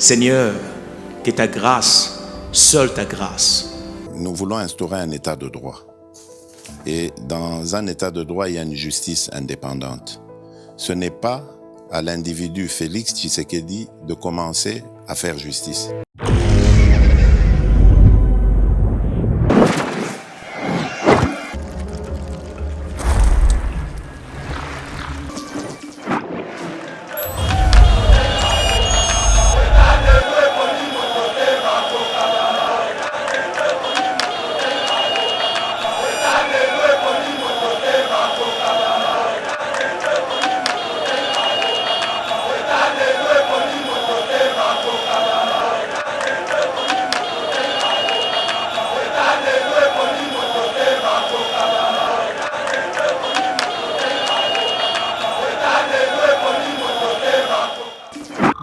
Seigneur, que ta grâce, seule ta grâce. Nous voulons instaurer un état de droit. Et dans un état de droit, il y a une justice indépendante. Ce n'est pas à l'individu Félix Tshisekedi de commencer à faire justice.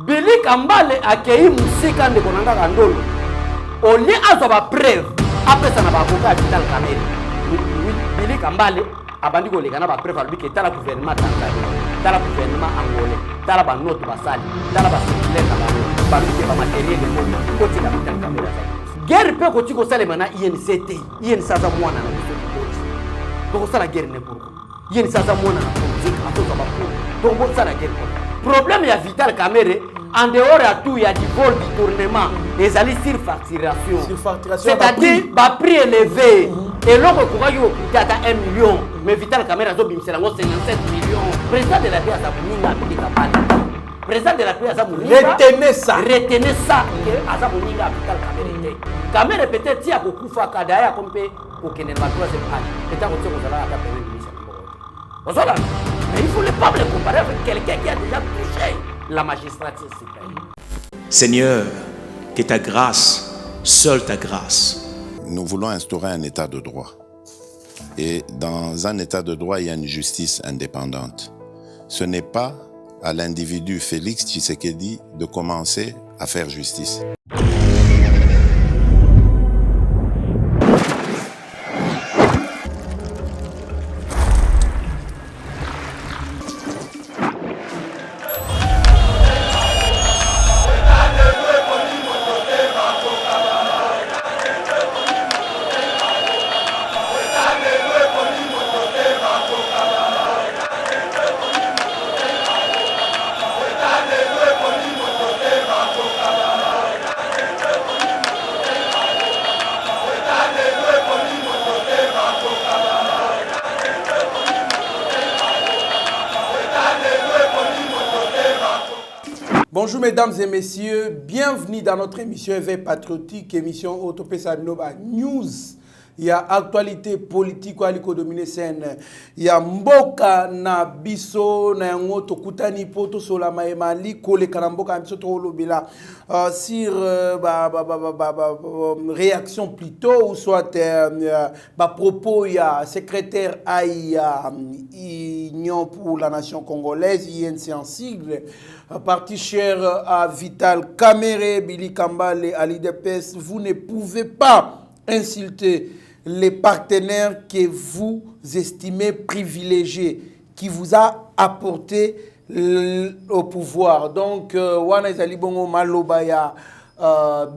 Billy Kambale accueilli musika ndeko nanga kandolo. Oli azoba preuve après ça na ba avocat Vital Kamerhe. Billy Kambale abandi ko lekana ba preuve albi ke tala gouvernement Tanzanie, tala gouvernement angolais, tala ba note basali, tala ba circulaire na ba ke ba matériel de bombe. Ko tika Vital Kamerhe. Guerre pe ko tiko salema na INCT, INC sasa mwana na biso. To sala guerre ne pourquoi. INC sasa mwana na politique ato ba pour. To sala guerre. Problème ya Vital Kamerhe en dehors à tout, il y a du vol, du tournement, des alliés surfacturation. C'est-à-dire, bah, prix élevé. Et l'on recouvre à 1 million. Mais Vital Kamerhe a 57 millions. Président de la paix à Zabouninga, président de la paix à Zabouninga. Retenez ça. Retenez ça. À Zabouninga, Vital Kamerhe. Kamerhe peut-être si à beaucoup de Kadaya, comme au Kénéma, 3e âge. Peut-être que vous allez à la ministre. Mais il faut ne pas le comparer avec quelqu'un qui a déjà touché la magistrature suprême. Seigneur, que ta grâce, seule ta grâce. Nous voulons instaurer un état de droit. Et dans un état de droit, il y a une justice indépendante. Ce n'est pas à l'individu Félix Tshisekedi de commencer à faire justice. Bonjour mesdames et messieurs, bienvenue dans notre émission Éveil Patriotique, émission Autopé Sabinoba News. Il y a actualité politique à l'économie scène. Il y a Mboka na biso na ngoto kutani poto sola maemali kole karamboka biso to lobela sur réaction plutôt ou soit propos il y a secrétaire à Union pour la nation congolaise INC en sigle parti cher à Vital Kamerhe, Billy Kambale, à l'IDPS, vous ne pouvez pas insulter les partenaires que vous estimez privilégiés, qui vous a apporté au pouvoir. Donc, wana ezali bongo malobaya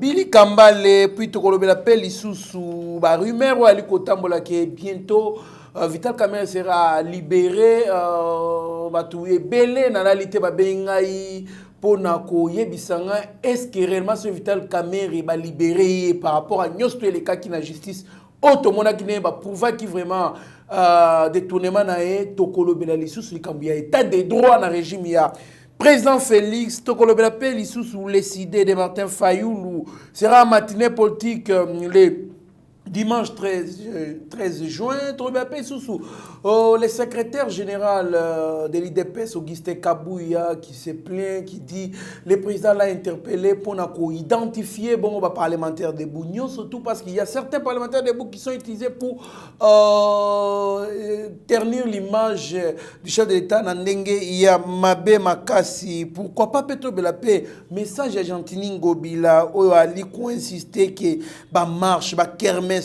Billy Kambale, puis tokolobela pe lisusu ba rumeur wa likotambola que bientôt Vital Kamerhe sera libéré, batouye belé na réalité ba bengai pona ko yebisanga est-ce que réellement ce Vital Kamerhe ba libéré par rapport à nyosto les cas qui na justice automona qui ne ba prouver qui vraiment détournement na e tokolobela lisusu likambu ya état de droit na régime ya président Félix tokolobela pe lisusu les idées de Martin Fayoulou sera matinée politique les dimanche 13 juin, le secrétaire général de l'IDPS, Augustin Kabouya, qui se plaint, qui dit le président l'a interpellé pour identifier bon parlementaire de Bougnon, surtout parce qu'il y a certains parlementaires de Bougnon qui sont utilisés pour ternir l'image du chef de l'État. Il y a Mabé Makassi, pourquoi pas Petro Belapé, message à Gentini Ngobila, où Ali insister que la marche, la kermesse,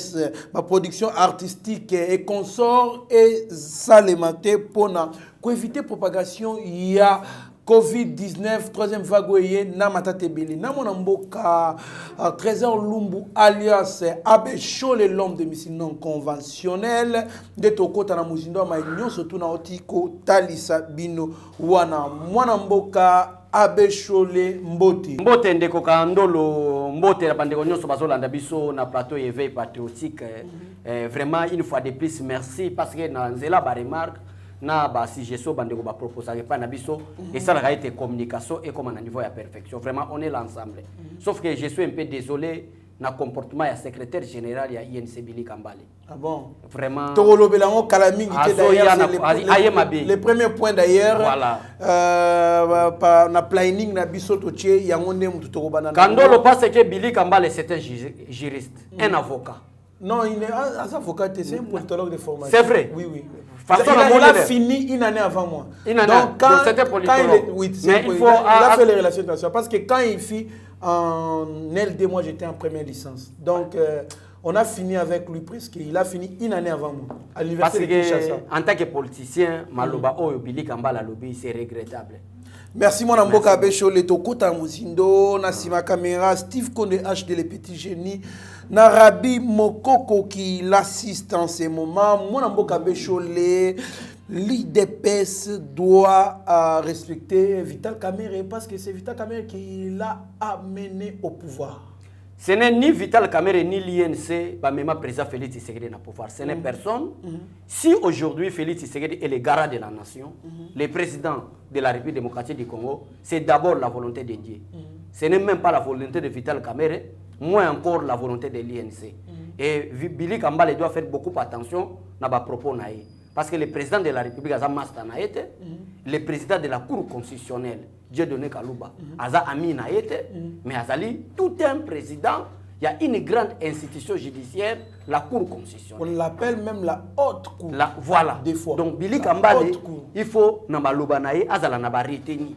ma production artistique et consort et ça les mater pour éviter propagation il y a Covid-19, troisième vague, na matate beli. Na mon amboka, Trésor Lumbu, alias Abechole, l'homme de missile non conventionnel, de Tokota na Muzindo, ma union, surtout na Otiko, Talisa Bino, Wana, mon amboka, Abechole, Mbote. Mbote ndeko kandolo, Mbote la bandeko nyonso bazolanda biso na plateau éveil patriotique. Vraiment, une fois de plus, merci parce que na nzela ba remarque, na ba si gesso bandeko ba proposer pas na biso et ça a été communication et comme à niveau de perfection. Vraiment, on est l'ensemble. Sauf que je suis un peu désolé na comportement ya secrétaire général ya INC Billy Kambale. Ah bon? Vraiment. Toro Belango Kalaming les premiers points d'ailleurs. Voilà. Na planning na biso toche yangonde mutu toro banana. Kandolo parce que Billy Kambale c'est un juriste, un avocat. Non, il est un avocat, c'est un politologue de formation. C'est vrai. Oui, oui. Il a fini une année avant moi. Une année. Donc quand c'était politologue. il a fait les relations internationales parce que quand il fit en LD, moi j'étais en première licence. Donc on a fini avec lui presque. Il a fini une année avant moi à l'université de Kinshasa. En tant que politicien, Maloba Oyo Billy Kambale lobby, c'est regrettable. Merci mon amboka Abechole Tokota Muzindo, Nassima Caméra, Steve Konde HD les petits génies, Narabi Mokoko qui l'assiste en ces moments. Mon amboka Abechole, l'IDPS doit respecter Vital Kamerhe parce que c'est Vital Kamerhe qui l'a amené au pouvoir. Ce n'est ni Vital Kamerhe ni l'INC, même président Félix Tshisekedi n'a pouvoir. Ce n'est personne. Si aujourd'hui Félix Tshisekedi est le garant de la nation, le président de la République démocratique du Congo, c'est d'abord la volonté de Dieu. Ce n'est même pas la volonté de Vital Kamerhe, moins encore la volonté de l'INC. Et Billy Kambale doit faire beaucoup attention à ses propos. Parce que le président de la République, le président de la Cour constitutionnelle, Dieudonné Kalouba, Ami mais Azali, tout un président, il y a une grande institution judiciaire, la Cour constitutionnelle. On l'appelle même la haute cour. Voilà. Des fois. Donc Billy Kambale, il faut Azala reteni.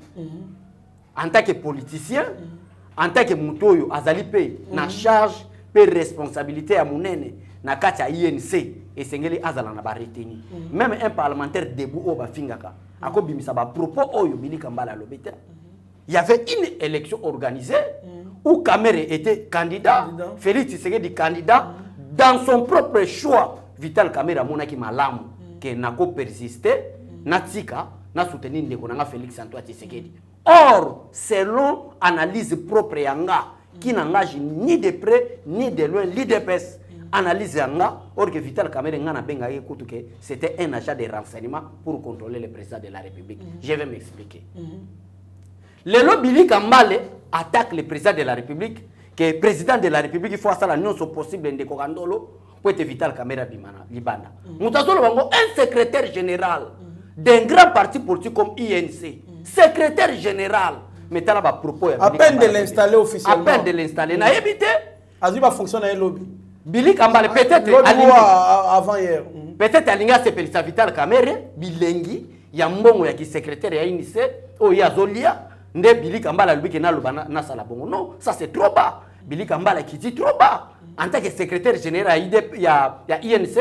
En tant que politicien, en tant que Moutoyo, Azali paye na charge, paye responsabilité à Mounene, na kacha INC. Et Sengeli Azala na reteni. Même un parlementaire debout au Bafingaka, à quoi bimisa ba propos Oyo Billy Kambale lobete. Il y avait une élection organisée où Kamerhe était candidat, Félix Tshisekedi candidat, dans son propre choix. Vital Kamerhe monaki malamu que nako persister, natika, na soutenir ndeko nanga Félix Antoine Tshisekedi. Or, selon analyse propre yanga, qui n'engage ni de près ni de loin l'IDPS. Analyse yanga, or que Vital Kamerhe ngana benga yekutu que c'était un agent de renseignement pour contrôler le président de la République. Je vais m'expliquer. Le lobby Kambale attaque le président de la République, que le président de la République il faut ça la non possible de Kokandolo pour être Vital Kamerhe Libanda. Moutazolo bango un secrétaire général d'un grand parti politique comme INC, secrétaire général, mais t'as là propos à peine de l'installer officiellement. À peine de l'installer, n'a évité. Aziba fonctionne à un lobby. Billy Kambale peut-être avant hier. Peut-être alinga c'est Félix Vital Kamerhe bilengi ya mbongo ya ki secrétaire ya INC o ya Zolia nde Billy Kambale lui qui na lobana na sala bongo. Non, ça c'est trop bas. Billy Kambale qui dit trop bas en tant que secrétaire général ya INC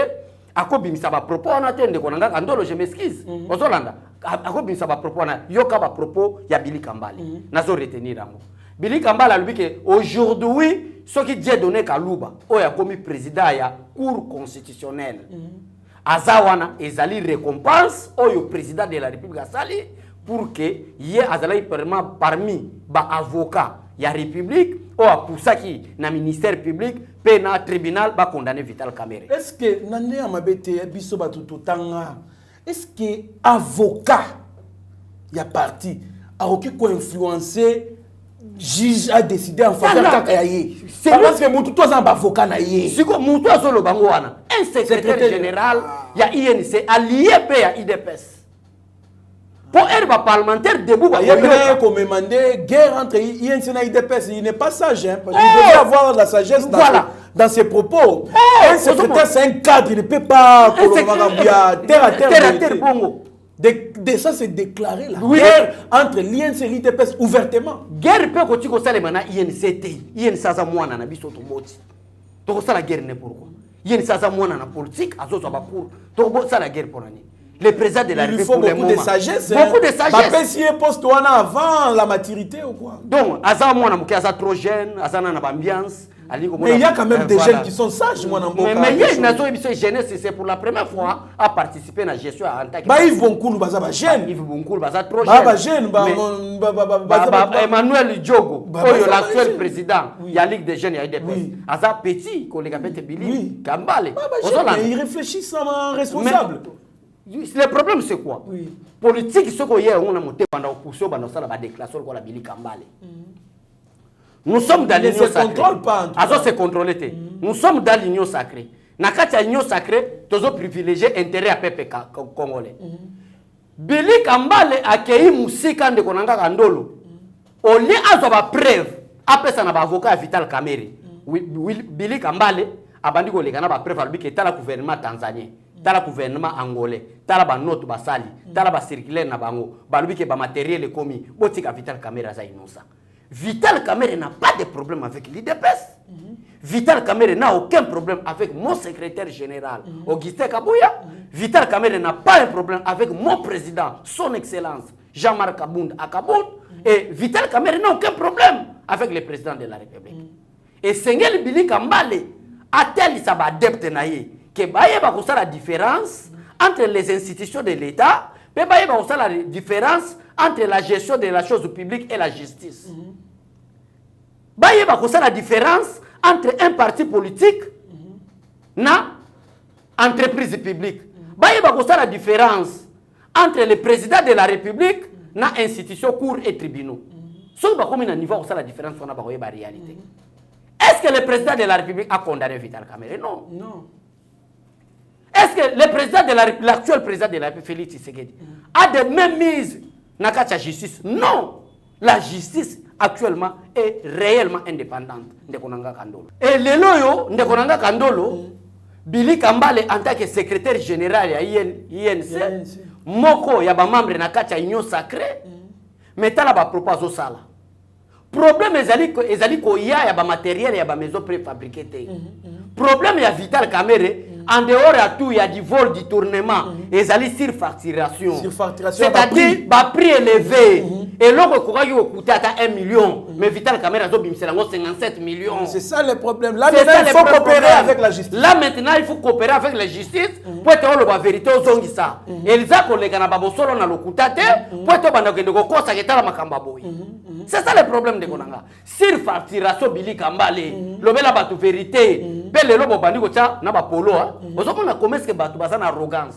ako bimisa ba propos on attend ko nanga ndolo je m'excuse. Ozolanda ako bimisa ba propos na yoka ba propos ya Billy Kambale. Nazo retenir yango. Billy Kambale lui que aujourd'hui ce qui Dieudonné Kalouba, il a commis président de la Cour constitutionnelle. Azawana ezali récompense au président de la République Azali pour que y ait parmi les avocats de la République ou pour ça qui na ministère public pe na tribunal ba condamner Vital Kamerhe. Est-ce que nane amabete biso batututanga est-ce que avocat y a parti a aucun ko influencer juge a décidé en faveur de Kakayaye. C'est parce que Moutou est un avocat naïe. Si Moutou est le Bangoana, un secrétaire général, il y a INC allié à IDPS. Pour être parlementaire debout, il y a bien qu'on me demandé guerre entre INC et IDPS. Il n'est pas sage, hein, parce qu'il devrait avoir de la sagesse dans ses propos. Un secrétaire, c'est un cadre, il ne peut pas terre à terre. Ça, c'est déclarer la guerre entre l'INC et l'IDPS ouvertement. Guerre peut continuer comme ça, les mana INC, INC ça moi na biso to moti. To ça la guerre n'est pourquoi. INC ça moi na politique, azo ça ba pour. To ça la guerre pour nani. Le président de la Il lui République faut beaucoup de sagesse. Beaucoup de sagesse. Papessi est poste avant la maturité ou quoi? Donc, Aza moi na mukia trop jeune, Aza na ambiance. Mais il y a quand même des jeunes qui sont sages, moi, mais il y a une nation jeunesse, c'est pour la première fois à participer à la gestion en tant que. Bah, Yves Bonkoulou, bah, ça va jeune. Yves Bonkoulou, bah, ça trop jeune. Emmanuel Diogo, l'actuel président, il y a Ligue des jeunes, il y a des petits. Aza petit, collègue Billy, Kambale. Mais ils réfléchissent en responsable. Le problème, c'est quoi? Politique, ce qu'on y a, on a monté pendant l'opposition, pendant ça, la déclaration, on a Billy Kambale. Nous sommes dans l'union sacrée. Azo se contrôler. Nous sommes dans l'union sacrée. Nakati l'union sacrée, tous privilégiés intérêt à peuple congolais. Billy Kambale a accueilli Moussika de Konanga Kandolo. Au lieu d'avoir preuve, après ça, on a avocat Vital Kamerhe. Billy Kambale a bandi ko lekana ba preuve albi que t'as le gouvernement tanzanien, t'as le gouvernement angolais, t'as la note basali, t'as la circulaire na bango, balbi que ba matériel commis, botika Vital Kamerhe za innocent. Vital Kamerhe n'a pas de problème avec l'IDPS. Vital Kamerhe n'a aucun problème avec mon secrétaire général, Augustin Kabouya. Vital Kamerhe n'a pas un problème avec mon président, son excellence, Jean-Marc Kabound à Kabound. Et Vital Kamerhe n'a aucun problème avec le président de la République. Et Sengel Billy Kambale a-t-il sa adepte naïe que baye ba la différence entre les institutions de l'État, mais baye ba la différence entre la gestion de la chose publique et la justice. Baye ba la différence entre un parti politique na entreprise publique. Baye ba la différence entre le président de la République na institution cour et tribunaux. Ce ba comme un niveau la différence on a ba la réalité. Est-ce que le président de la République a condamné Vital Kamerhe? Non. Non. Est-ce que le président de l'actuel président de la République, Félix Tshisekedi, a de mêmes mises dans la justice? Non. La justice actuellement est réellement indépendante de Konanga Kandolo. Et le loyo de Konanga Kandolo, Billy Kambale en tant que secrétaire général à INC, Moko ya ba membre na kacha union sacrée, mais tala ba propose sala. Problème ezali ko ya ba matériel ya ba maison préfabriquée. Problème ya Vital Kamerhe en dehors de tout il y a du vol du tournement ezali surfacturation. C'est-à-dire ba prix élevé et l'autre quoi qui coûte à 1 million mais Vital Kamerhe a bimé 57 millions. C'est ça le problème. Là maintenant il faut coopérer avec la justice. Là maintenant il faut coopérer avec la justice pour être la vérité aux zongisa. Elza koleka na babosolo na lokutate pour être banda kende ko kosa ketala makamba boy. C'est ça le problème de Konanga. Surfacturation Billy Kambale, lobela batu vérité. Belle lobo bandi ko cha na ba polo. Ozomona comment est-ce que batu basa na arrogance.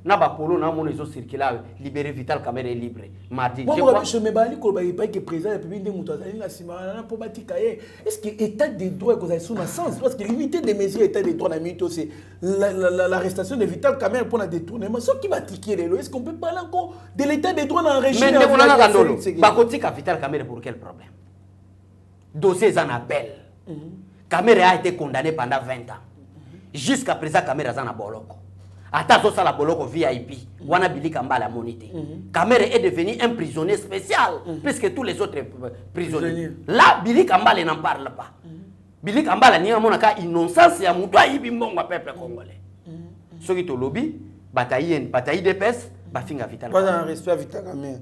Na ba polo na mon iso circulaire libérer Vital Kamerhe libre. Mardi. Je me bali ko ba que président de la République de Moutazali na simana pour batika. Est-ce que état de droit que ça sous na sens parce que l'unité des mesures état de droit na minute c'est l'arrestation de Vital Kamerhe pour un détournement. Ce qui va tiquer les lois. Est-ce qu'on peut parler encore de l'état de droit dans un régime? Mais on a Kandolo. Bakotika Vital Kamerhe pour quel problème? Dossier en appel. Kamerhe a été condamné pendant 20 ans. Jusqu'à présent, Kamerhe a été boloko. Attends, ça la boloko VIP. Wana Billy Kambale a monité. Kamerhe est devenu un prisonnier spécial, puisque tous les autres prisonniers. Là, Billy Kambale n'en parle pas. Billy Kambale n'y a pas innocence et amoudou yibi mbongo peuple congolais. Ceux qui te lobby, bataille DPS, bafinga Vital. Pas un respect à Vital Kamerhe.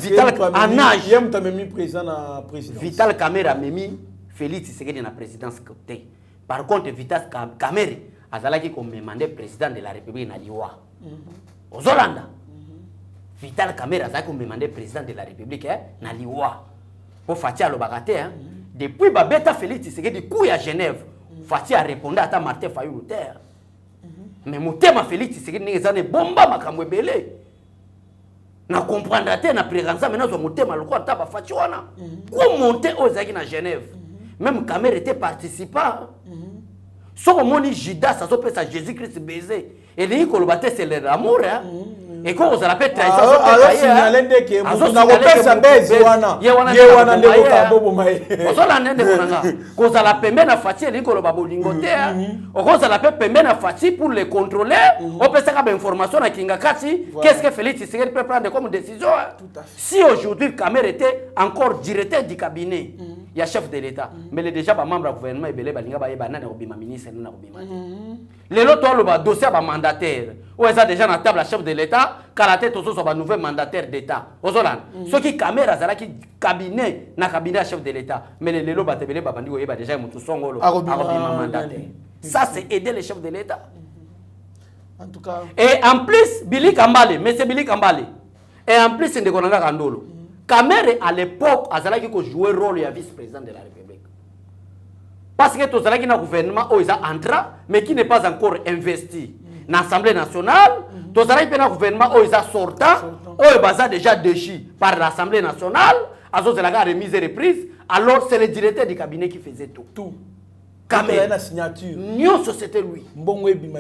Vital en âge. Il y a un président à la présidence. Vital Kamerhe a mis Félix Tshisekedi na présidence côté. Par contre, Vital Kamerhe azalaki comme demandé président de la République na liwa. Aux Hollande. Vital Kamerhe azalaki comme demandé président de la République na liwa. Pour Fatia lo bagate depuis babeta Félix Tshisekedi coup à Genève. Fatia a répondu à ta Martin Fayulu terre. Mais motema Félix Tshisekedi n'ezane bomba makambo ebele. Na comprendre te na présence maintenant zo motema lokwa ta ba Fatia wana. Ko monter aux Zaki na Genève. Même Kamerhe était participant. Sauf que mon Judas, ça s'appelle ça Jésus-Christ baiser. Et les Kolobate, c'est l'amour. Et quand on appelle trahison, alors signaler que on a repéré sa baise wana. Yewana ndeko kabobo mai. Ozola nende konanga. Koza la pembe na fati les Kolobabo lingote. Okoza la pembe na fati pour les contrôler. On peut savoir information na Kingakati. Qu'est-ce que Félix Tshisekedi peut prendre comme décision? Si aujourd'hui Kamerhe était encore directeur du cabinet. Il y a chef de l'État. Mais les déjà membre du gouvernement et belé balinga ba yeba na obima ministre na obima. Les autres le dossier ba mandataire. ou est déjà dans la table à chef de l'État, car la tête aussi soit un nouvel mandataire d'État. Ozolan, ceux qui caméra, c'est là qui cabinet, na cabinet à chef de l'État. Mais les lots batebele babandi ou yeba déjà mutu songolo, mandataire. Ça c'est aider les chefs de l'État. En tout cas. Et en plus, Billy Kambale, mais c'est Billy Kambale. Et en plus, c'est Ndekonanga Kandolo. Kamere à l'époque, Azala qui jouait le rôle de vice-président de la République. Parce que tout ça qui est un gouvernement où ils ont entré, mais qui n'est pas encore investi dans l'Assemblée nationale. Tout ça qui est un gouvernement où ils ont sorti, où ils ont déjà déchu par l'Assemblée nationale. Alors c'est la remise et reprise. Alors c'est le directeur du cabinet qui faisait tout. Tout. Kamere. La signature. Nyon c'était lui.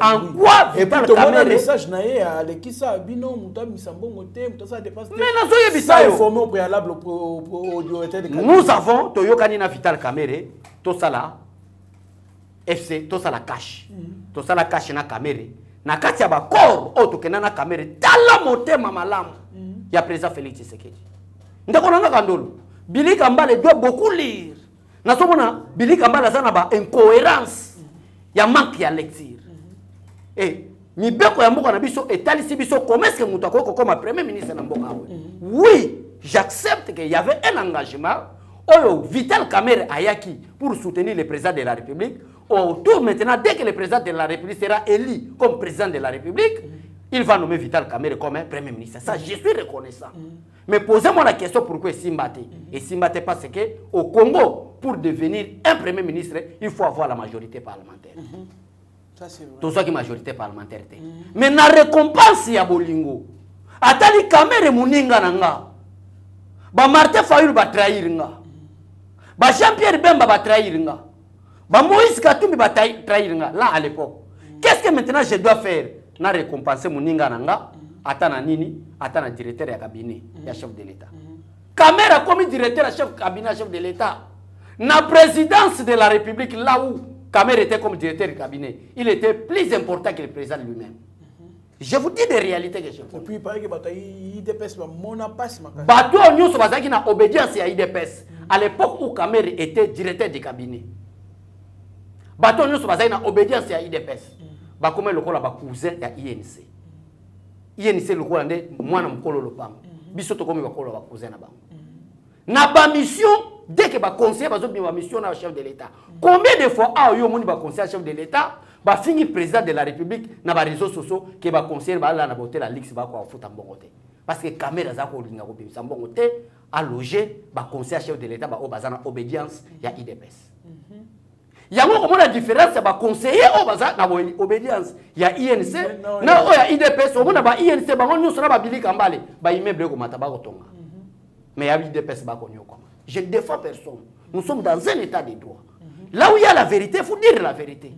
En quoi et puis tu as un message à l'équipe bino muta misambongo te muta ça dépasse. Mais nazo yebisa yo. Formé au préalable au directeur de cabinet. Nous avons Toyokani na Vital Kamere, tout ça là. FC, tout ça la cache. Tout ça la cache na Kamere. Na kati ya ba corps o to kenana Kamere. Tala motema malamu. Ya président Félix Tshisekedi. Ndako nanga kandolo. Billy Kambale doit beaucoup lire. Na somona Billy Kambale azana ba incohérence. Ya manque ya lecture. Et mibeko ya mboka na biso etalisi biso comment est-ce que mutu akoko comme premier ministre na mboka awe. Oui, j'accepte qu'il y avait un engagement. Oyo Vital Kamere ayaki pour soutenir le président de la République. Autour maintenant, dès que le président de la République sera élu comme président de la République, il va nommer Vital Kamere comme un premier ministre. Ça, je suis reconnaissant. Mais posez-moi la question pourquoi Simbate. Et Simbate parce que au Congo, pour devenir un premier ministre, il faut avoir la majorité parlementaire. Ça c'est vrai. Tout ça qui est majorité parlementaire. Mais la récompense ya bolingo. Atali Kamere muninga nanga. Ba Martin Fayulu ba trahir nga. Ba Jean-Pierre Bemba ba trahir nga. Ba Moïse Katumbi ba trahir nga. Là à l'époque. Qu'est-ce que maintenant je dois faire? Na récompenser muninga nanga. Atana nini? Atana directeur ya cabinet ya chef de l'État. Kamera comme directeur ya chef cabinet chef de l'État. Na présidence de la République là où Kamera était comme directeur du cabinet, il était plus important que le président lui-même. Je vous dis des réalités que je vois. Et puis il paraît que bataille IDPS mon passe ma. Bato nyonso bazaki na obédience à IDPS à l'époque où Kamera était directeur du cabinet. Bato nyonso bazaki na obédience à IDPS. Ba comme le kola ba cousin ya INC. INC le kola nde mwana mkolo lopango. Biso to comme ba kola ba cousin na bango. Na ba mission dès que ba conseiller bazo bi ba mission na chef de l'État. Combien de fois a yo moni ba conseiller chef de l'État ba fini président de la République na ba réseaux sociaux que ba conseiller ba la na boté la lix ba ko futa mbongo te. Parce que caméra za ko linga ko bi mbongo te a loger ba conseiller chef de l'État ba o bazana obédience ya IDPS. Yango comment la différence ba conseiller o bazana na obédience ya INC na o ya IDPS o mona ba INC ba ngonyo sona ba Billy Kambale ba immeuble ko mata ba ko tonga. Mais il y a IDPS ba ko nyoko. Je ne défends personne. Nous sommes dans un état de droit. Là où il y a la vérité, il faut dire la vérité.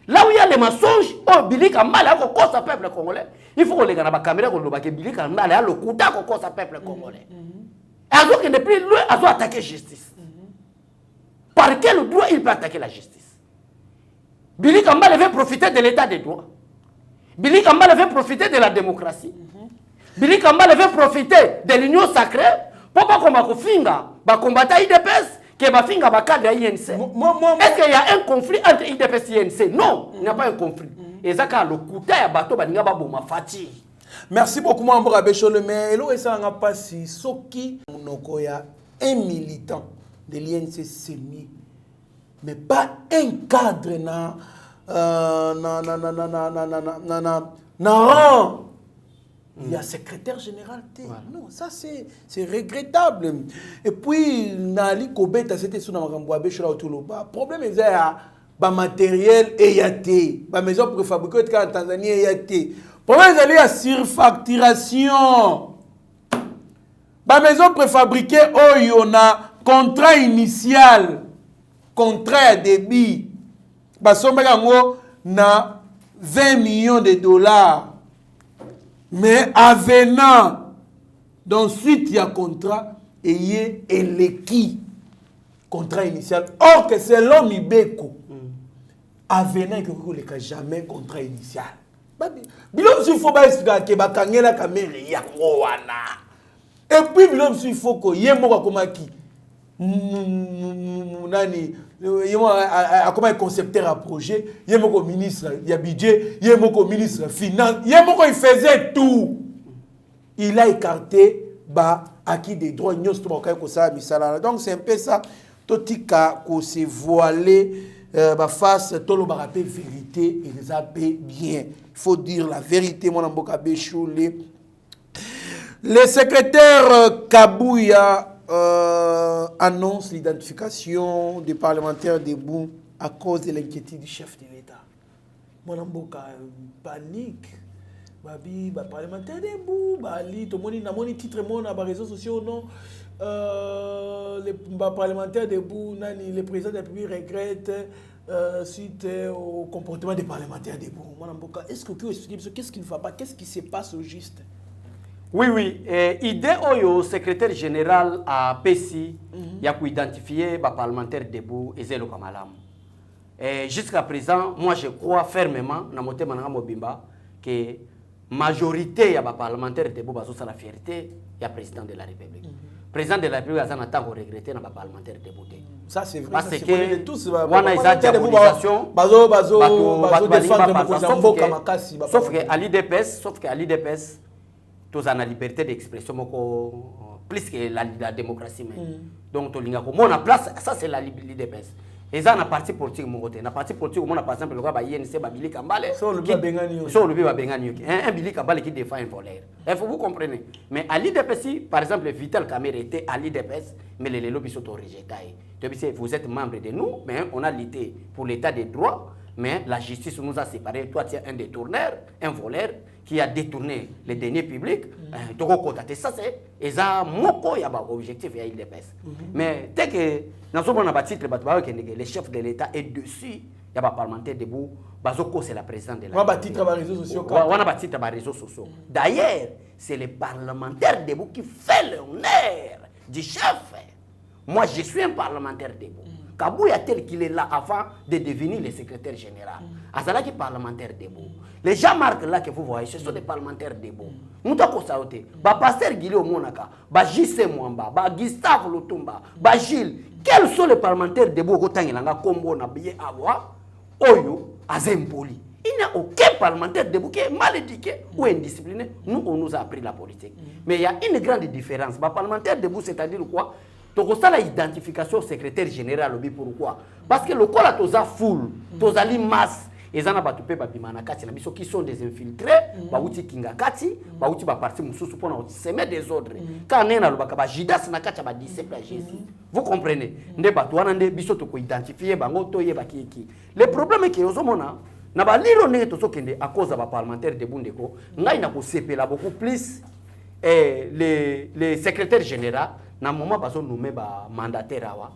Là où il y a les mensonges, oh, Billy Kambale a cause au peuple congolais. Il faut que les gars na caméra ko lobake Billy Kambale a le coup à cause au peuple congolais. Alors qu'il n'est plus lui à attaquer justice. Par quel droit il peut attaquer la justice? Billy Kambale veut profiter de l'état de droit. Billy Kambale veut profiter de la démocratie. Billy Kambale veut profiter de l'union sacrée. Pourquoi qu'on va finga ba combattre IDPS que ba finga ba cadre INC. Est-ce qu'il y a un conflit entre IDPS et INC? Non, il n'y a pas un conflit. Et ça quand le coup ya bateau ba ninga ba boma fati. Merci beaucoup mon brave Béchole mais elo esa nga pasi soki monoko ya un militant de l'INC semi mais pas un cadre na il y a secrétaire général. Voilà. Non, ça c'est regrettable. Et puis, Nali Kobeta, c'était sur Namakambouabe, je suis là. Problème est que matériel et yaté. La maison préfabriquée en Tanzanie et yaté. Problème est la surfacturation. La maison préfabriquée, oh, il y a contrat initial, contrat à débit. La somme na 20 millions de dollars. Mais avenant, d'ensuite il y a contrat et il y a l'équipe. Contrat initial. Or que c'est l'homme Ibeko. Avenant, il n'y a jamais contrat initial. Il faut expliquer que la caméra est et puis il faut que y ait un qui nani comment concepteur à projet, yemoko ministre ya budget, yemoko ministre finance, yemoko il faisait tout. Il a écarté acquis des droits nyos to bakay ko sa misala. Donc c'est un peu ça totika ko se voiler face tolo barape vérité et les apé bien. Il faut dire la vérité mon amboka Béchoulé. Le secrétaire Kabouya annonce l'identification des parlementaires debout à cause de l'inquiétude du chef de l'État. Mon amboka panique. Babi, parlementaire debout, bali, tout le monde n'a pas titre mon à réseaux sociaux non. Les parlementaires debout, le président de la République regrette suite au comportement des parlementaires debout. Mon amboka, est-ce que vous expliquez qu'est-ce qui ne va pas, qu'est-ce qui se passe au juste? Oui. Idée au secrétaire général à PESI, il y a identifier les parlementaires debout et zélo kamalam. Jusqu'à présent, moi je crois fermement, dans mon thème Mobimba, que majorité des parlementaires debout sont la fierté du président de la République. Le président de la République a un temps regretté dans les parlementaires debout. Ça c'est vrai. Parce que tous les diabolisation, sauf qu'à l'IDPS, tous ont la liberté d'expression plus que la démocratie. Donc, on a place, ça c'est la l'IDPS. Et ça, na parti politique mon côté. Na parti politique, on a par exemple le gars INC Babili Kambale. So le Bengani. So le Bengani. Un Bili Kambale qui défend un voleur. Il faut vous comprendre. Mais à l'IDPS, par exemple, Vital Kamerhe était à l'IDPS, mais les lobbies sont rejetés. Vous êtes membre de nous, mais on a lutté pour l'état des droits. Mais la justice nous a séparés. Toi, tu es un détourneur, un voleur qui a détourné les deniers publics. Ça, c'est un objectif à l'IDPS. Mais dès que le chef de l'État est dessus, il y a un parlementaire debout. C'est la présidente de la République. D'ailleurs, c'est le parlementaire debout qui fait l'honneur du chef. Moi, je suis un parlementaire debout. Kabouya tel qu'il est là avant de devenir le secrétaire général. Azala qui est parlementaire debout. Les gens marquent là que vous voyez, ce sont des parlementaires debout. Nous avons constaté, pasteur Guillaume Monaka, J.C. Mwamba, Gustave Lutumba, Gilles, quels sont les parlementaires debout au Tangilanga, Combo, Nabiye, Awa, Oyo, Azempoli. Il n'y a aucun parlementaire debout qui est mal éduqué ou indiscipliné. Nous, on nous a appris la politique. Mais il y a une grande différence. Parlementaire debout, c'est-à-dire quoi? Donc, ça, l'identification au secrétaire général, pourquoi? Parce que le corps a tous foule, tous les masse, et ça n'a pas tout fait, qui sont des infiltrés, qui kinga kati, qui parti mususu pour semer des ordres. Quand on est dans le Jidas n'a pas disciple à Jésus. Vous comprenez? Ne pas toi n'en biso to identifier bango to ye bakiki. Le problème est que aux hommes na ba liro ne to sokende à cause des parlementaires de Bundeko, ngai na ko sepela beaucoup plus les secrétaires généraux. Na moment baso nommé ba mandataire awa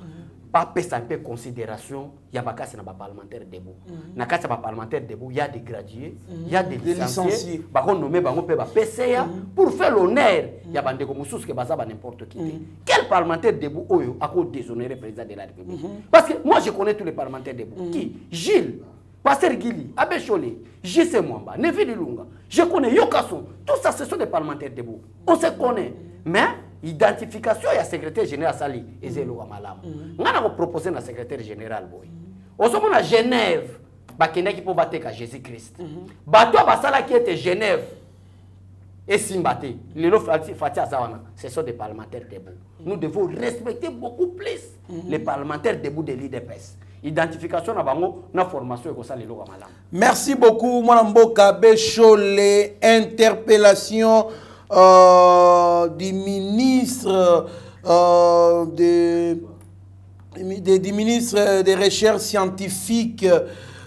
pas pesa un peu considération ya bakasi na ba parlementaire debout na kati ba parlementaire debout il y a des gradués il y a des licenciés ba ko nommé bango pe ba PCA pour faire l'honneur ya bandeko mususu ke baza ba n'importe qui. Quel parlementaire debout oyo a ko déshonorer président de la République? Parce que moi je connais tous les parlementaires debout. Qui? Gilles, Pasteur Gili, Abbé Cholé, J.C. Mwamba, Nevi Lilunga, je connais Yokason, tout ça ce sont des parlementaires debout. On se connaît, mais identification ya secrétaire général Sali et Zélo Amalam. On a proposé na secrétaire général boy. Au sommet à Genève, bakende qui peut battre à Jésus-Christ. Bato basala qui était Genève et Simbate. Lelo Fatia Zawana, ce sont des parlementaires debout. Nous devons respecter beaucoup plus les parlementaires debout de l'IDPS. Identification na bango na formation ko sala lelo Amalam. Merci beaucoup Mwanamboka Béchoulé. Interpellation du ministre du ministre des recherches scientifiques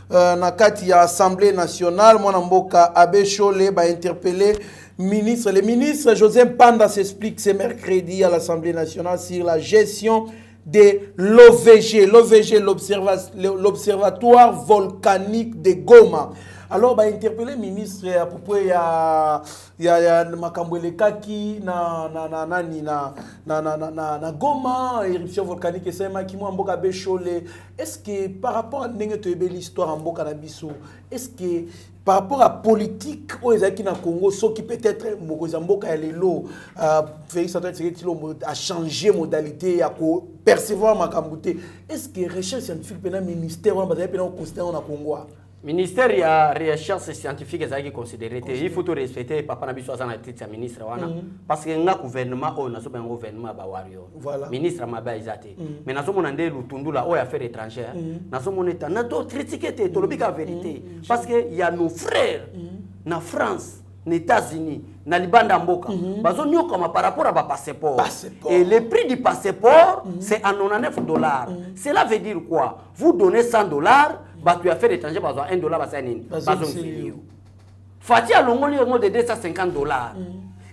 Nakati à l'Assemblée nationale. Mwanamboka Abbé Cholé va interpeller le ministre José Panda s'explique ce mercredi à l'Assemblée nationale sur la gestion de l'OVG, l'OVG, l'Observatoire volcanique de Goma. Alors, bah, interpeller le ministre à propos il y a Makambwele Kaki na Goma, éruption volcanique et ça qui moi Mboka Bécholé. Est-ce que par rapport à l'histoire en Mboka Nabiso, est-ce que par rapport à la politique aux qui na Congo, ce qui peut-être Mboka Lelo, Félix Antoine Tshisekedi a changé modalité à percevoir Makambouté. Est-ce que recherche scientifique pendant ministère on va considérer na Congo? Ministère ya recherche scientifique ezaki considéré il faut tout respecter papa na biso azana titre ya ministre wana parce que nga gouvernement o nazo ben gouvernement ba wario ministre maba izate mais nazo mona nde lutundula o affaires étrangères nazo mona ta na do critiquer te to lobika vérité parce que y a nos frères na France aux États-Unis na libanda mboka bazo nyoka ma par rapport à ba passeport et le prix du passeport c'est à $99. Cela veut dire quoi? Vous donnez $100 bah tu as fait l'étranger par $1 bah c'est nini bazon Fati a longoli de $250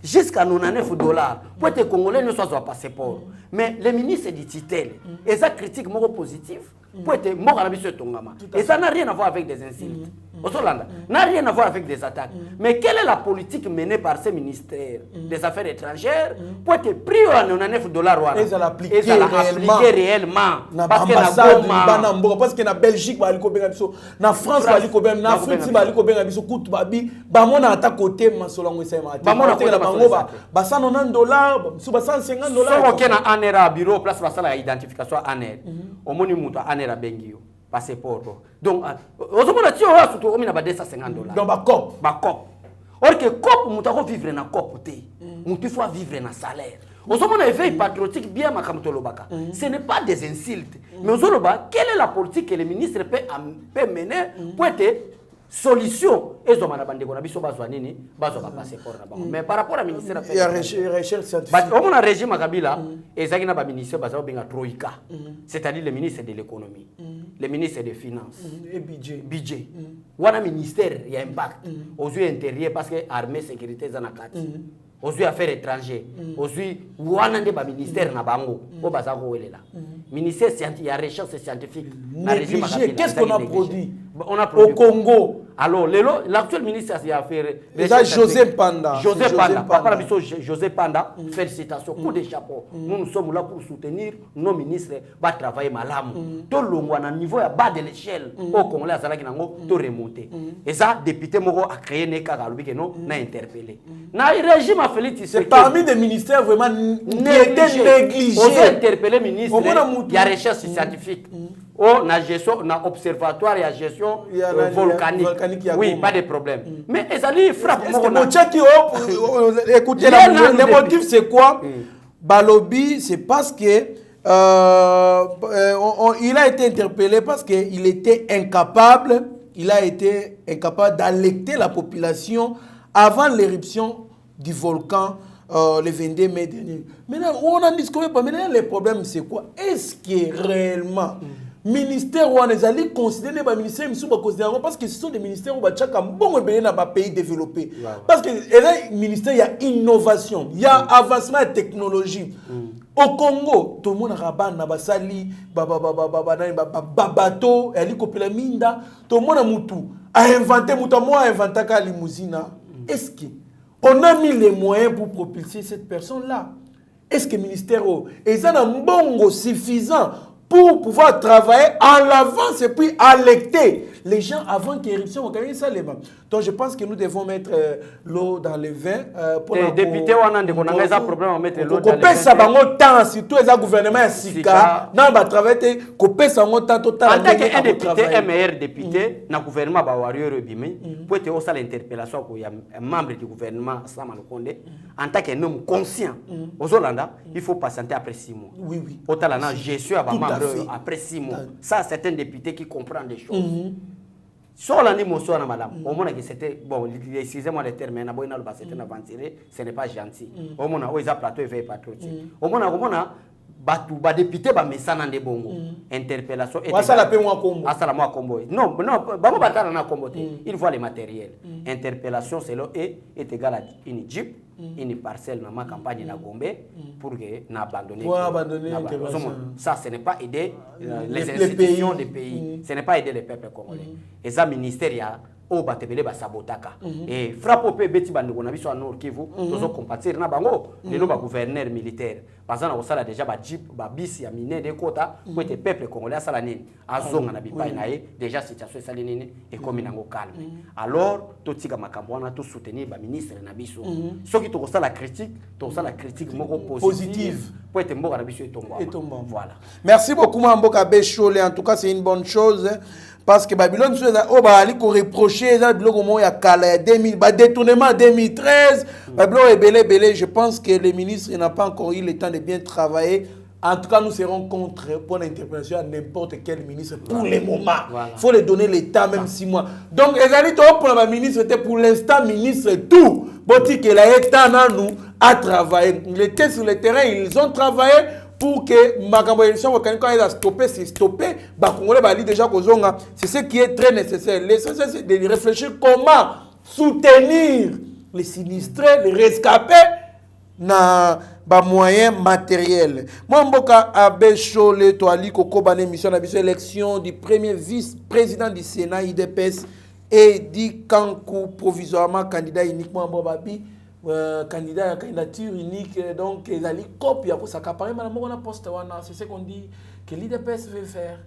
jusqu'à $99 pour être congolais ne soit un passeport mais les ministres dit titel et ça critique mon positif pour être mort à la mission tongama et ça n'a rien à voir avec des insultes au Solanda n'a rien à voir avec des attaques mais quelle est la politique menée par ces ministères des affaires étrangères pour être pris à $99 et ça l'appliquer réellement parce que na Belgique ba liko benga biso na France ba liko benga na Afrique ba liko benga biso kutu babi ba mona ata côté masolongo sema ba mona côté bango ba $190 so ba $150 so ok na anera bureau place ba sala identification aner omoni muto anera bengio passeport donc ozomona tio wa surtout omina ba $250 donc ba cop or que cop muto ko vivre na cop te muto faut vivre na salaire ozomona éveil patriotique bien makamto lobaka ce n'est pas des insultes mais ozoloba quelle est la politique que le ministre peut mener pour être solution ezomana bandeko na biso bazwa nini bazwa ba passeport na bango mais par rapport à ministère il y a recherche scientifique au mon régime à Kabila ezaki na ba ministère bazo benga troïka c'est-à-dire le ministre de l'économie le ministre des finances et budget wana ministère il y a impact aux yeux intérieurs parce que armée sécurité za na kati aux yeux affaires étrangères aux yeux wana nde ba ministère na bango o bazako welela ministère scientifique il y a recherche scientifique na régime à Kabila qu'est-ce qu'on a produit au Congo? Alors, l'actuel ministre des Affaires... José Panda. Papa José Panda, félicitations, coup de chapeau. Nous sommes là pour soutenir nos ministres, va travailler malam. Tout le monde à niveau bas de l'échelle, au Congolais, à Zalakinango, tout remonter. Et ça, député Moro a créé Neka Galoubi, qui n'a interpellé. N'a régime a fait c'est parmi des ministères vraiment négligés. On a interpellé ministre, il y a recherche scientifique. Oh, na gestion, na observatoire, il y a gestion volcanique. Oui, pas de problème. Mais Ezali frappe. Écoutez, le motif c'est quoi? Balobi, c'est parce que il a été interpellé parce qu'il était incapable. Il a été incapable d'alerter la population avant l'éruption du volcan le 22 mai dernier. Maintenant, on a discuté pas. Maintenant, le problème c'est quoi? Est-ce que réellement ministère ou les alliés considérés les ministères parce que ce sont des ministères où chacun bon dans pays développés parce que les ministères il y a innovation il y a avancement de technologie au Congo tout le monde a rabat na basali babato hélicoptère minda tout le monde a mutu a inventé moi inventé la limousine est-ce que on a mis les moyens pour propulser cette personne là est-ce que le ministère est un bon suffisant pour pouvoir travailler en l'avance et puis alerter les gens avant qu'il y ait éruption. Donc je pense que nous devons mettre l'eau dans le vin. Pour les députés, on a un problème à mettre l'eau dans le vin. Surtout les gouvernements SICA, nous avons travaillé pour payer en tant qu'un député, un meilleur député, le gouvernement pour être aussi l'interpellation qu'il y a un membre du gouvernement, en tant qu'un homme conscient, aux Hollandais, il faut patienter après 6 mois. Oui, oui. Autant là, je suis après 6 mois. Ça, c'est un député qui comprend des choses. Sur l'animation, madame, au moins que c'était, bon, excusez-moi le terme, c'était un aventuré, ce n'est pas gentil. Au moins, ils ont plateau et veille patriotique. Au moins, ba député ba mesana de bongo interpellation et ça la paix moi combo ça la moi combo non ba mo batala na combo il voit les matériels interpellation c'est là est égal à une jeep une parcelle dans ma campagne na Gombe pour que na abandonner ça ce n'est pas aider les institutions des pays ce n'est pas aider les peuples congolais et ça ministère o batebele ba sabotaka et frappe pe beti bandeko na biso Nord Kivu tozo compatir na bango lelo ba gouverneur militaire bazana ko sala déjà ba jeep ba bis ya mine de kota pour être peuple congolais sala nini azonga na bipai na ye déjà situation sala nini et comme nango calme alors totika makambo wana to soutenir ba ministre na biso soki to ko sala critique moko positive pour être mboka na biso etomba voilà. Merci beaucoup Mboka Béchole, en tout cas c'est une bonne chose. Parce que Babylone, on va aller reprocher le 2000, détournement 2013. Babylone est belé. Je pense que le ministre n'a pas encore eu le temps de bien travailler. En tout cas, nous serons contre pour l'interprétation à n'importe quel ministre pour le moment. Il faut lui donner l'état, même 6 mois. Donc, les alliés pour le ministre, c'était pour l'instant ministre tout. Boti que la état nous a travaillé. Il était sur le terrain, ils ont travaillé. Pour que Makambo élection quand il a stoppé, c'est stoppé. C'est ce qui est très nécessaire. L'essentiel, c'est de réfléchir comment soutenir les sinistrés, les rescapés dans les moyens matériels. Moi, Mboka Béchole, Toali Koko, émission élection du premier vice-président du Sénat, IDPS, et dit Kankou, provisoirement candidat uniquement Bobabi. Candidat à candidature unique, donc ils allaient copier pour s'accaparer. C'est ce qu'on dit que l'IDPS veut faire.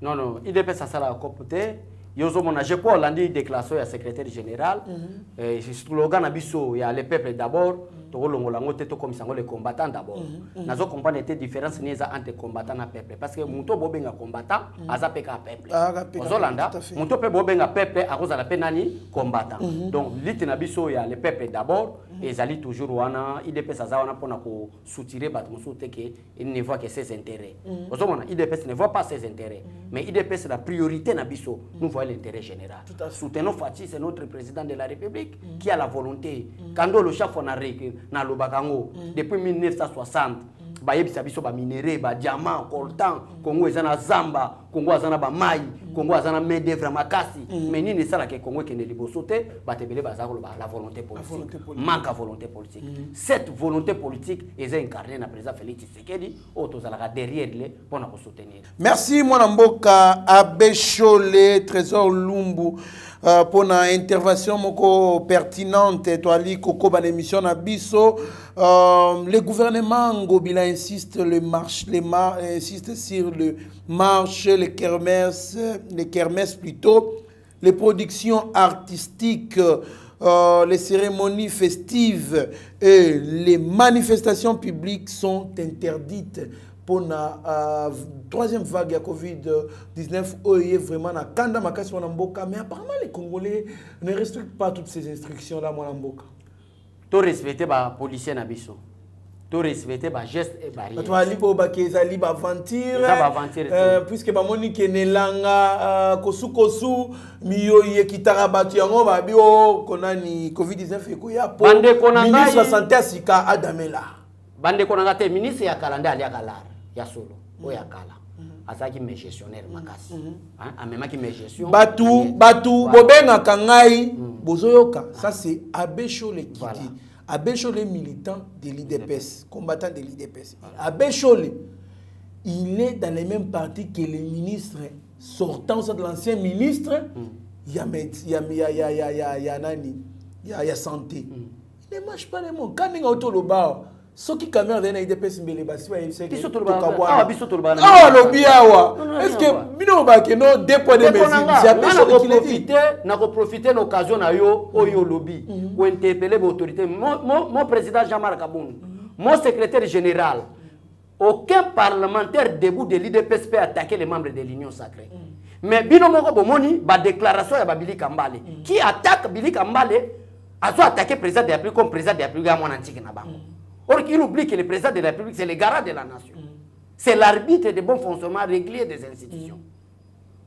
Non, l'IDPS ça sera copté. Yozo Monaje Paul a dit déclaration à secrétaire général. Slogan abisso, il y a le peuple d'abord. Comme les combattants d'abord. Nous comprendre la différence entre combattants et peuple. Parce que Mouto Bobenga combattant, Azapeka peuple. Ozolanda, Mouto Bobenga peuple, Arosala Penani combattant. Donc, l'Itinabiso, il y a le peuple d'abord. Et Zali toujours wana, IDPS Azawana pour soutirer Batmousouté qu'il ne voit que ses intérêts. IDPS ne voit pas ses intérêts. Mais IDPS, la priorité Nabiso, nous voyons l'intérêt général. Soutenons Fatih, c'est notre président de la République qui a la volonté. Quand le chef on a na Lobakango depuis 1960 bayebisa biso ba minéraux ba diamant coltan Congo ezana zamba Congo azana ba mai Congo azana main d'œuvre makasi mais nini sala ke Congo kende liboso te batebele bazako la volonté politique manque à volonté politique cette volonté politique est incarnée na président Félix Tshisekedi autozalaka derrière le pour na soutenir. Merci Mwana Mboka Béchole Trésor Lumbu pour une intervention moko pertinente toali koko ban émission na biso. Le gouvernement Ngobila insiste insiste sur le marché, les kermesses plutôt, les productions artistiques, les cérémonies festives et les manifestations publiques sont interdites pour la troisième vague de Covid-19. Oye vraiment na kanda makasi Mwana Mboka, mais apparemment les Congolais ne respectent pas toutes ces instructions là Mwana Mboka. To respecter ba policier na biso. To respecter ba geste et barrière. To ali ko ba kezali ba aventure. Puisque ba moni kenelanga kosu miyo ye kitara batu yango ba bio konani Covid-19 ko ya po. Ministre santé sika Adamela. Bande konanga te ministre ya kalanda ali akalara ya solo. O ya kala. Asaki mes gestionnaire makasi. Hein, amemaki mes gestion. Batu bobenga kangai bozoyoka. Ça c'est Abéchole qui dit. Abéchole militant de l'IDPS, combattant de l'IDPS. Abéchole, il est dans les mêmes partis que les ministres sortants de l'ancien ministre. Il y a santé. Il ne marche pas les mots. Quand il y a auto le bar. Ce qui caméra de l'IDPS mbele basi wa c'est que est-ce que bino ba que non dépôt de mesures c'est Abéchole qui profite na ko profiter l'occasion na yo oyo lobby ou interpeller l'autorité mon président Jean-Marc Aboun mon secrétaire général aucun parlementaire debout de l'IDPS peut attaquer les membres de l'Union sacrée. Mais bino moko bomoni ba déclaration ya Bili Kambale qui attaque Bili Kambale a attaqué président de la République comme président de la République à mon antique na bango. Or, il oublie que le président de la République, c'est le garant de la nation. C'est l'arbitre de bon fonctionnement régulier des institutions.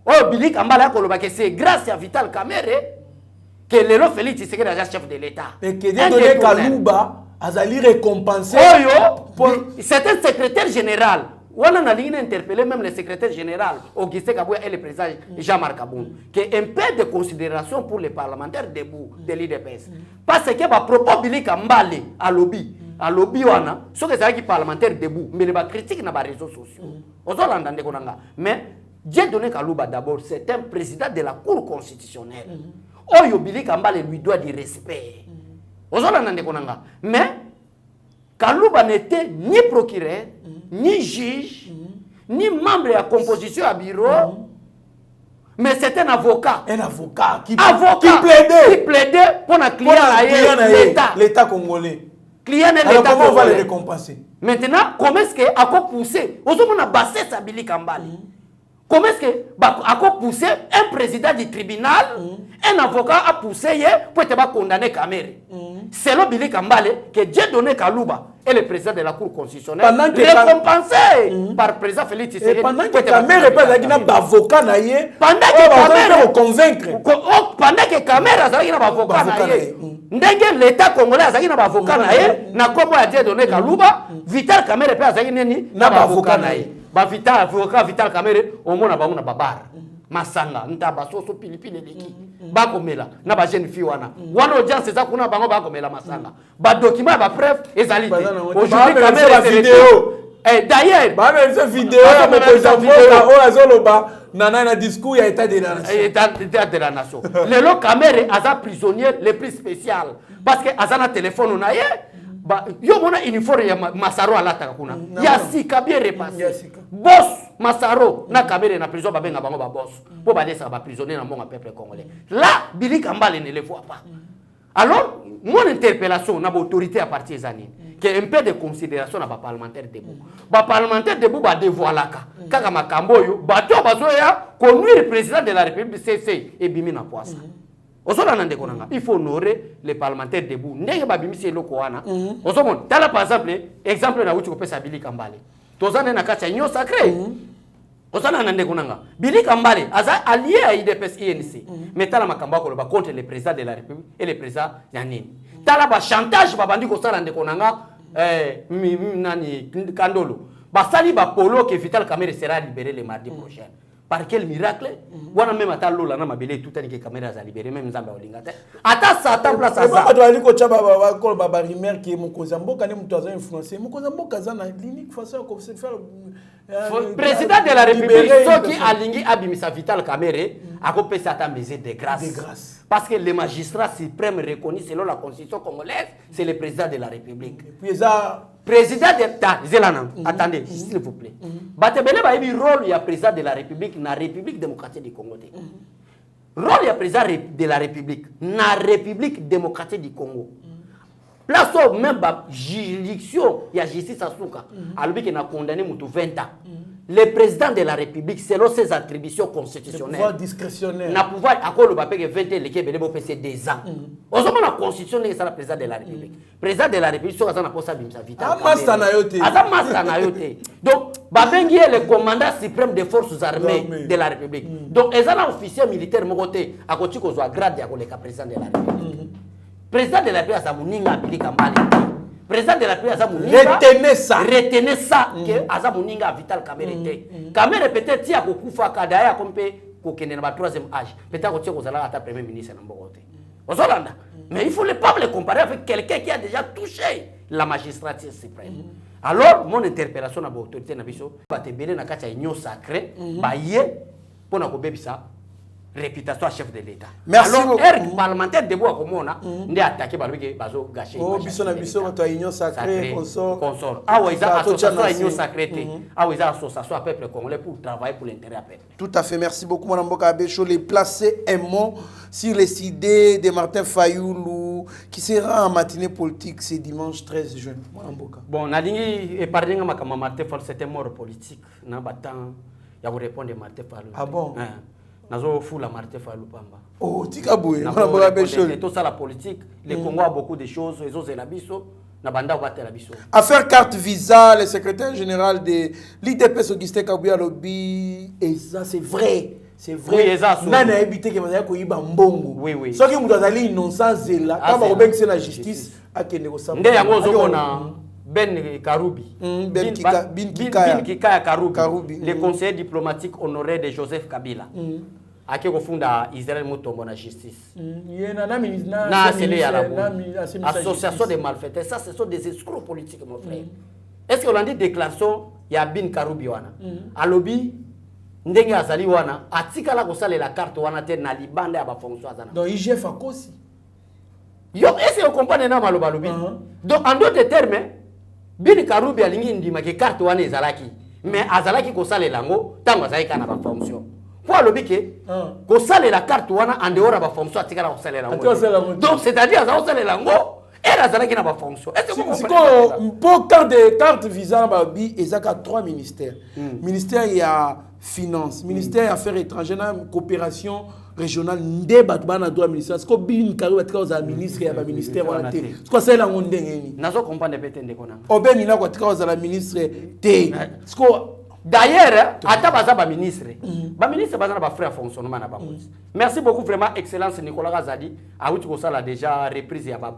Or, Bili Kambala, c'est grâce à Vital Kamere que Lélo Félix Tshisekedi est chef de l'État. Et que Dédolé Kalouba a récompensé. C'est un secrétaire général. On a interpellé même le secrétaire général, Augustin Kabouya et le président Jean-Marc Aboun, qui est un peu de considération pour les parlementaires debout de l'IDPS. Parce que le propos Bili Kambale à lobby. À lobby wana so que ça qui parlementaire debout mais les critiques na ba réseaux sociaux ozolanda ndeko nanga mais Dieu donné Kalouba d'abord c'est un président de la cour constitutionnelle oyo Billy Kambale lui doit du respect. Ozolanda ndeko nanga. Mais Kalouba n'était ni procureur, ni juge, ni membre de la composition à bureau. Mais c'est un avocat. Un avocat qui plaidait. Qui plaidait pour un client l'État. L'État congolais. Client de l'État. Alors comment on va le récompenser? Maintenant, comment est-ce qu'il a poussé? On a bassé sa Billy Kambale. Comment est-ce qu'il a poussé un président du tribunal, un avocat a poussé pour être condamné Kamere. C'est le Billy Kambale que Dieu donné Kalouba et le président de la Cour constitutionnelle récompensé par le président Félix Tshisekedi. Pendant que Kamere n'est pas un avocat, pendant que Kamere est un avocat, l'État congolais est un avocat, na kombo ya Dieu donné Kalouba, Vital Kamere est un avocat. Vital Kamere au moins na babara masanga ntaba soso pilipili leki bakomela na ba jeune fille wana audience za kuna bango bakomela masanga ba document ba preuve ezali aujourd'hui Kamere vidéo d'ailleurs ba même cette vidéo mo ko azoloba na discours ya état de la nation lelo Kamere aza prisonnier le plus spécial parce que azana téléphone na ye yo mona uniforme ya Masaro alata kuna ya sika bien repassé boss Masaro na Kamere na prison babenga bango ba boss po ba laisser ba prisonnier na mon peuple congolais là Billy Kambale ne le voit pas. Alors mon interpellation na autorité à partir des années que un peu de considération na ba parlementaire debout ba dévoilaka kaka makambo yo bato bazoya conduire président de la République CC et bimi na poisa. Il faut honorer les parlementaires debout. Ndenge babimisi eloko wana. Ozomon, tala par exemple na wuti kopesa Billy Kambale. Tozana na kati ya union sacrée. Ozana na ndeko nanga. Billy Kambale aza allié à IDPS INC. Mais tala makamba ko ba contre le président de la République et le président Yanini. Tala ba chantage babandi ko sala ndeko nanga nani Kandolo. Ba sali ba polo que Vital Kamere sera libéré le mardi prochain. Par quel miracle? Wana même ata lola na mabele tout ani que caméra za libéré même nzamba olingata. Ata sa ta place ça. Ba doali ko chaba ba ko ba rimer qui mo kozamboka ne mutu aza influencer. Mo kozamboka za na l'unique façon comme se faire président de la République qui a lingi abimisa Vital Kamere a kopesa ta mesure de grâce. Parce que le magistrat suprême reconnu selon la constitution congolaise, c'est le président de la République. Puis ça président de Zelana, attendez, s'il vous plaît. Batebele ba yebi rôle ya président de la République na République démocratique du Congo. Rôle ya président de la République na République démocratique du Congo. Place au même juridiction, il y a justice à Souka. Alors qu'il a condamné 20 ans. Le président de la République, selon ses attributions constitutionnelles, pouvoir discrétionnaire, n'a pouvoir accorder le 20 ans, le PC 2 ans. Au moment la constitution, c'est le président de la République. Le président de la République, c'est sa vie. Donc, Babengi est le commandant suprême des forces armées de la République. Donc, les officiers militaires, à côté de la grade, le président de la République. Président de la République, c'est Mouninga Billy Kambale. Président de la République, c'est Mouninga. Retenez ça. Que Asa Mouninga Vital Kamere. Kamere peut-être si à Kokufa Kadaya comme Kokene na 3e âge. Peut-être que vous allez être premier ministre na Mbogote. Aux Hollande. Mais il faut pas le comparer avec quelqu'un qui a déjà touché la magistrature suprême. Alors, mon interpellation à l'autorité na biso, ba te belé na kati ya union sacrée, ba yé pour na ko bebisa réputation à chef de l'État. Merci. Alors, parlementaire debout à Komona, n'est attaqué par lui qui bazo gâché. Oh, bisona biso to union sacrée consort. Ah ouais, ça association union sacrée. Ah ouais, ça association à peuple congolais pour travailler pour l'intérêt à peuple. Tout à fait, merci beaucoup Madame Mboka Abecho. Les placer un mot sur les idées de Martin Fayoulou qui sera en matinée politique ce dimanche 13 juin. Madame Mboka. Bon, nalingi épargner ma Martin Fayoulou, c'était mort politique. Na batan, ya vous répondre Martin Fayoulou. Ah bon? Nazo fou la Martin Fayoulou Pamba. Oh, tika boué. Tout ça la politique, le Congo a beaucoup de choses, ils ont la biso, na banda battre la biso. Affaire carte visa, le secrétaire général de l'IDPS Augustin Kabouya Lobby, et ça c'est vrai. C'est vrai. Oui, ça. Nana habité que mazaya ko yiba mbongo. Oui. Ce qui nous a dit innocence là, quand on benga la justice a kende ko samba. Nde yango zokona Ben Karoubi. Ben Kikaya Karoubi. Le conseiller diplomatique honoré de Joseph Kabila. Ake kofunda Israël Mutombo na justice. Association de malfaiteurs, ça ce sont des escrocs politiques mon frère. Est-ce qu'on a dit déclaration il y a Bin Karoubi wana. A lobby ndenge azali wana atikala kosalela carte wana te na libanda ya ba fonction azana donc IGF akosi yo est-ce que vous comprenez na maloba lobi donc en d'autres termes Bini Karoubi alingi ndima ke carte wana ezalaki mais azalaki kosalela ngo tango azalaki kana ba fonction pour lobi ke kosalela carte wana en dehors ba fonction atikala kosalela ngo donc c'est-à-dire azalaki kosalela ngo elle azalaki na ba fonction est-ce que vous comprenez pour carte visa ba bi ezaka 3 ministères ministère ya finance ministère des affaires étrangères coopération régionale nde batubana droit ministère est-ce que Bini Karoubi atika za ministre ya ba ministère wana te est-ce que ça la ngondengeni nazo comprendre pete ndeko nanga obeni na kwa tika za la ministre te est-ce que d'ailleurs ata baza ba ministre baza na ba frère fonctionnement na bango merci beaucoup vraiment excellence Nicolas Razadi a outi ko sala déjà reprise ya ba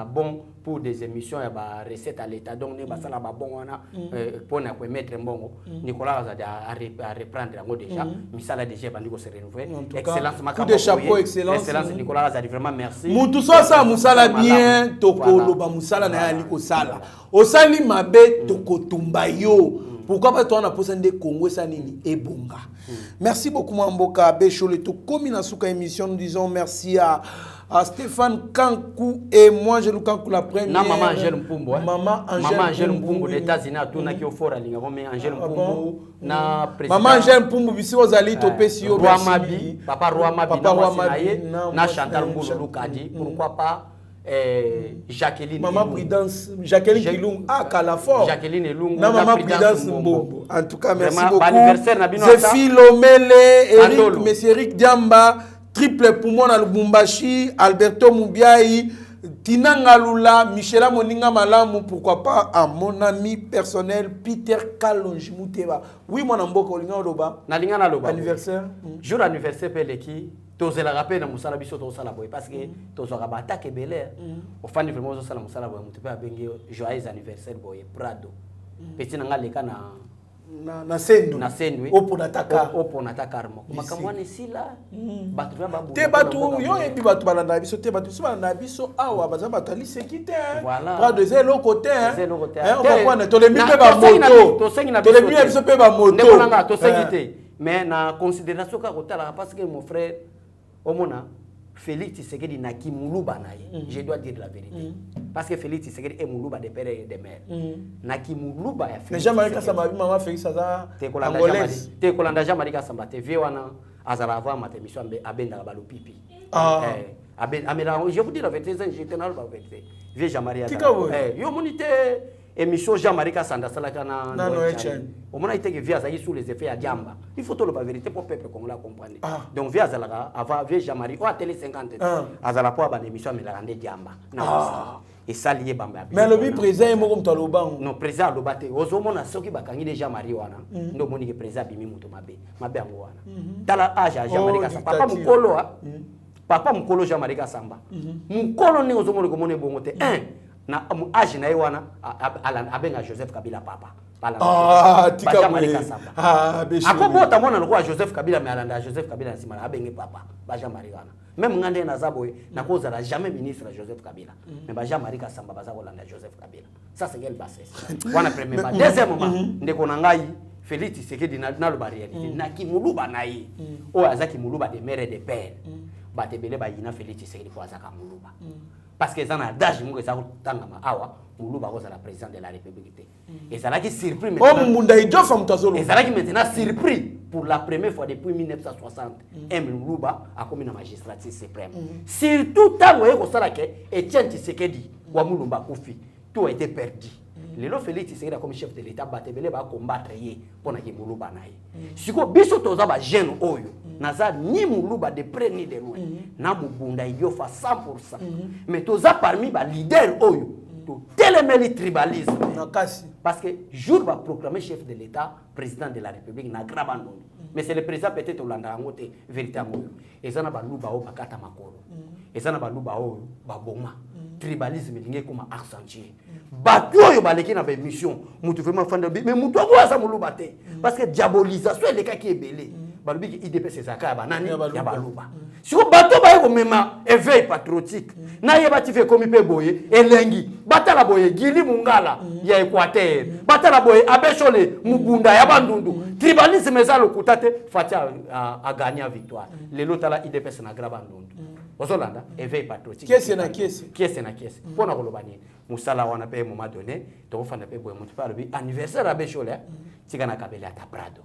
bon pour des émissions ya ba recette à l'état donc ne ba sala ba bon wana pour na ko mettre mbongo Nicolas Razadi a reprendre yango déjà misala déjà bandi ko se renouveler excellence coup de chapeau excellence Nicolas Razadi vraiment merci mutu so sa musala bien tokolo ba musala na yali ko sala osali mabe tokotumba yo. Pourquoi pas toi on a posé des Congo ça nini ebonga. Merci beaucoup Mamboka Béchole to comme na suka émission nous disons merci à Stéphane Kankou et moi je le Kankou la première. Na maman Angèle Mpumbo. Maman Angèle Mpumbo des États-Unis a tourné qui au fort alinga mais Angèle Mpumbo na président. Maman Angèle Mpumbo bisi ozali to pesi yo merci. Papa Roi Mabi na Chantal Mbolo Kadi pourquoi pas Jacqueline Maman Prudence Jacqueline Kilung Kalafort Jacqueline Elung na Maman Prudence Mbombo en tout cas merci beaucoup anniversaire na bino Philomele Eric Monsieur Eric Diamba triple poumon na Lubumbashi Alberto Mubiai Tinanga Lula Michela Moninga Malamu pourquoi pas à mon ami personnel Peter Kalonji Muteba oui mon amboka olinga loba na linga na loba anniversaire jour anniversaire peleki tozela rappel na musala biso to sala boy parce que tozora ba attaque belé au fan vraiment zo sala musala boy mutu pe abenge joyeux anniversaire boy Prado petit nanga leka na sendu opo nataka armo makamwane sila batu ba babu te batu yo ebi batu balanda biso te batu balanda biso awa baza batali sekite Prado zelo côté on va prendre to le mi pe ba moto to le mi biso pe ba moto ndeko nanga to sekite mais na considération ka kotala parce que mon frère Omona Félix Tshisekedi na ki muluba na ye je dois dire la vérité parce que Félix Tshisekedi est muluba de père et de mère na ki muluba ya Félix Jean-Marie Kasamba maman Félix aza angolaise te kolanda Jean-Marie Kasamba te vie wana azala avoir ma émission abenda ba lopipi amela je vous dis la vérité j'étais dans la vérité vie Jean-Marie yo monite émission Jean-Marie Kasanda salaka na au moment où via zaï sous les effets à Diamba il faut tout la vérité pour peuple congolais comprendre donc via zalaka avant via Jean-Marie ou à télé 50 azala pour ban émission mais la rende Diamba et ça lié bamba mais le président mo comme taloba non président lobate ozomona soki bakangi déjà Jean-Marie wana ndo moni que président bimi muto mabe ango wana tala âge Jean-Marie Kasamba papa mukolo Jean-Marie Kasamba mukolo ne ozomona ko mone bongo te na âge na wana abenga Joseph Kabila papa tika akobota mona lokwa Joseph Kabila mais alanda Joseph Kabila sima abenge papa ba Jean-Marie wana même ngande na zaboy na koza la jamais ministre Joseph Kabila mais ba Jean-Marie Kasamba baza kolanda Joseph Kabila ça c'est quelle basse wana premier ba deuxièmement ndeko na ngai Félix Tshisekedi na loba réalité na ki muluba na yi o azaki muluba de mère et de père ba tebele ba yina Félix Tshisekedi ko azaka muluba parce que ça n'a d'âge mo ça tangama awa muluba ko la président de la République et ça là qui surpris maintenant munda ido fam tazolo et ça là qui maintenant surpris pour la première fois depuis 1960 muluba a commis la magistrature suprême surtout tango ko sala ke Etienne Tshisekedi wa mulumba kufi tout a été perdu lelo Félix Tshisekedi comme chef de l'état batebele ba combattre ye pona ki muluba na ye siko biso toza ba jeune oyo naza ni muluba de près ni de loin na mubunda idio fa 100% mais toza parmi ba leader oyo to telemeli tribalisme parce que jour va proclamer chef de l'état président de la République na grabando mais c'est le président peut-être olanda ngote vérité ngoyo ezana ba luba o bakata makolo ezana ba luba o ba boma tribalisme linge comme accentuer batu oyo baleki na ba mission mutu vraiment fanda mais mutu ko asa muluba te parce que diabolisation le cas qui est belé balobiki IDPS ezaka ya banani Ya baluba. ya baluba siko bato baye komema éveil patriotique na ye bati fe komi pe boye elengi batala boye Gili Mungala ya Équateur batala boye Abeshole Mubunda ya bandundu tribalisme eza lokuta te fati a gagné victoire lelo tala IDPS na gra bandundu ozolanda éveil patriotique Kiese na kiese. kiese na kiese pona koloba nini musala wana pe moment donné tokofanda pe boye mutu pa lobi anniversaire Abeshole tika na kabele ata Prado.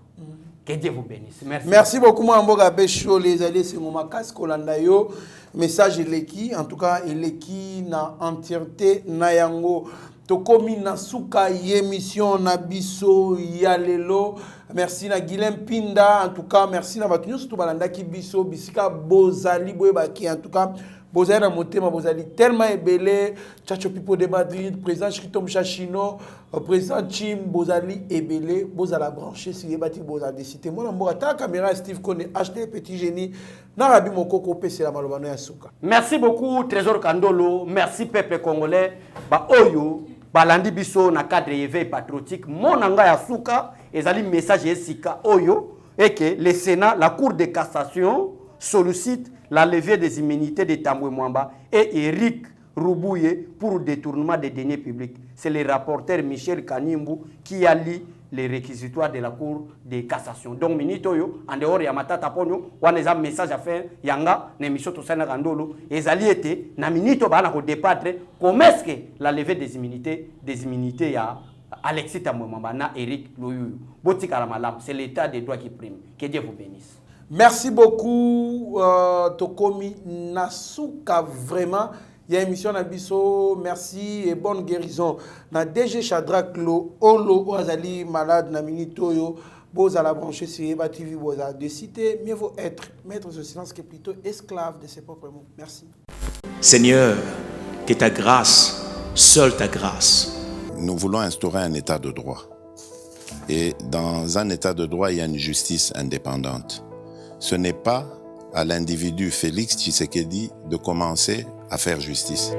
Que Dieu vous bénisse. Merci. Merci beaucoup, Mouamboga Bécho, les alliés, c'est mon makas, Kolandayo. Message Eleki, en tout cas, Eleki na entièreté, Nayango. Tokomi Nasuka, émission Nabiso, Yalelo. Merci na Guilhem Pinda, en tout cas, merci na Batunyo, surtout Balanda Kibiso, Bisika Bozali, Boebaki, en tout cas. Bozali na motema Bozali tellement ebele Chacho Pipo de Madrid président Chitom Chachino président Chim Bozali ebele Bozala branché si ebati Bozali cité moi na mboka ta caméra Steve Kone acheter petit génie na Rabi Mokoko pese la malobano ya suka. Merci beaucoup Trésor Kandolo, merci peuple congolais ba oyo balandi biso na cadre éveil patriotique monanga ya suka ezali message esika oyo et que le Sénat la Cour de cassation sollicite la levée des immunités de Tambwe Mwamba et Eric Roubouye pour détournement des deniers publics. C'est le rapporteur Michel Kanimbu qui a lu les réquisitoires de la Cour de cassation. Donc, Minitoyo, en dehors de Yamatata Ponyo, on a un message à faire, Yanga, Nemisho Tosana Randolo, et Zaliete, Naminito Bana ko débattre, comment est-ce que la levée des immunités à Alexis Tambwe Mwamba, na Eric Louyou, Botika Ramalam, c'est l'état des droits qui prime. Que Dieu vous bénisse. Merci beaucoup, Tokomi Nasuka, vraiment. Il y a une émission Nabiso, merci et bonne guérison. Na DG Chadrak Lo, Olo, Oazali, malade, Naminitoyo, Bozala branché sur Eba TV, Boza décidé. Mieux vaut être maître de silence que plutôt esclave de ses propres mots. Merci. Seigneur, que ta grâce, seule ta grâce. Nous voulons instaurer un état de droit. Et dans un état de droit, il y a une justice indépendante. Ce n'est pas à l'individu Félix Tshisekedi de commencer à faire justice.